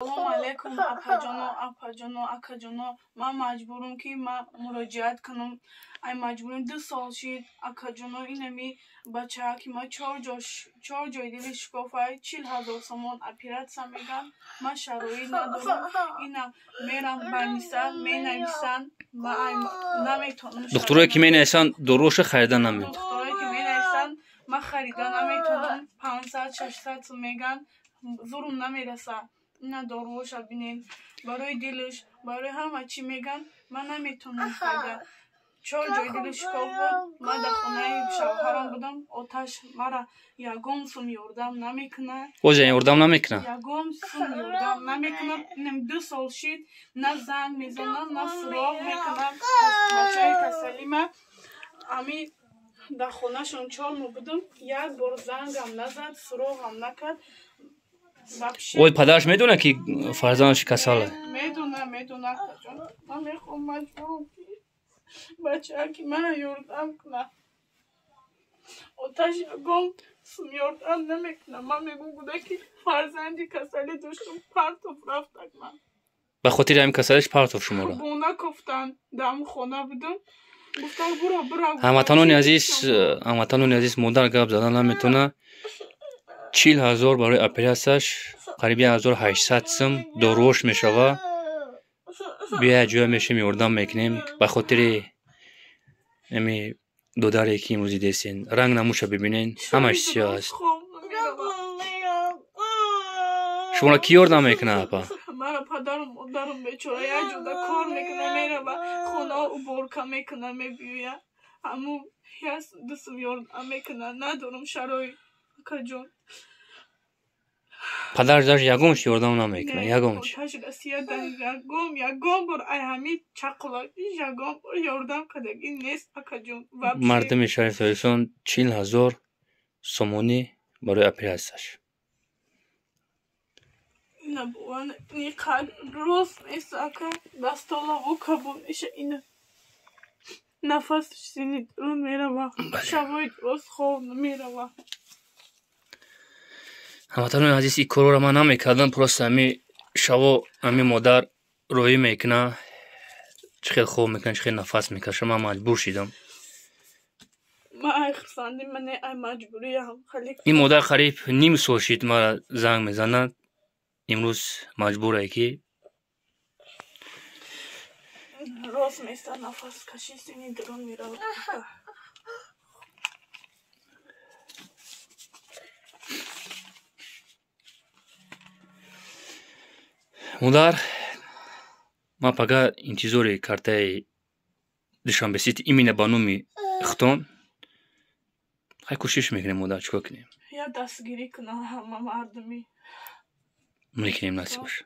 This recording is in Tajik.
Салом алейкум апаҷону акаҷоно. Ман маҷбурам ки ман муроҷиат кунам. Ай маҷбурам 2 сол шид акаҷоно инами бачаак ки ман 4 ҷои дили шикофай 40,000 сомон оператсия меган. Ман шароит надорам. Ина мерам больница менависанд. Ман наметонам. Духтурое ки менависанд доруша харида наметонам. Духтурое ки менависанд ман харида наметонам. 500-600 сум меган. Зурум намерасад. Ина доруша бинем. Барои дилаш, барои ҳама чӣ меган, ман наметонам харида. 4 ҷои дили шикоф буд. Ман дар хонаи шавҳарам будам. Оташ мара ягон сум ёрдам намекунад. Оҷа ёрдам намекунад. Ягон сум ёрдам намекунад. Инам 2 сол шид на занг мезанам, на суроғ мекунам. Бачаи касалима ами дар хонашон 4 мо будам. Як бор зангам назад, суроғам накард. Ой, падараш медона ки фарзандаш касал аст? Медонам акаҷон. Ман мехоҳам маҷбурам ки бачааки мана ёрдам кунад. Оташ ягон сум ёрдам намекунад. Ман мегӯям буда ки фарзанди касалӣ доштам, партов рафтак ман. Ба хотири ҳамин касалиш партов шуморо. Бона кофтанд. Дар ҳамин хона будам. Гуфтанд буро. ҳамватанони азиз модар гап задан наметонад. 40,000 барои операсияш, қариби 1800 сум доруош мешава. Бия ҷоя мешавем ёрдам мекунем. Ба хотири ами додаре ки имрӯзи дестен. Ранг намуша бибинен. Ҳамаш сиёҳ аст. шуморо ки ёрдам мекунад апа? Мара падарам модарам бечора як ҷода кор мекунад, мерава хонао уборка мекунад, мебиёяд. Ҳамун 2 сум ёрдам мекунад. Надорам шароит акаҷон. Падараш даже ягонш ёрдам намекунад. Ягонш. Ягон бор ай ҳамин чақлоки ягон бор ёрдам кардагӣ нест акаҷон. Мардуми Шарифзодистон 40,000 сомонӣ барои операсияш. Ина бован ни қад рост нест ака. Дастолаво кабул меша ина. Нафасш сини рун мерава. Шабои рост хоб намерава. ҳамватанони азиз ин корро ман намекардам. Просто ами шаво ами модар роӣ мекунад. Чӣ хел хоб мекунад, чӣ хел нафас мекаша. Ман маҷбур шидам. Ман ай хурсандӣ мане ай маҷбуриям. Ин модар қариб ним сол шид мара занг мезанад. имрӯз маҷбурае ки рост меса нафас каши сини дурун меравад. модар ман пага интизори картаи душанбесити имина ба номи хутон. хай кӯшиш мекунем модар, чикор кунем? Я дастгирӣ кунам ҳама мардуми. мекунем насиб боша.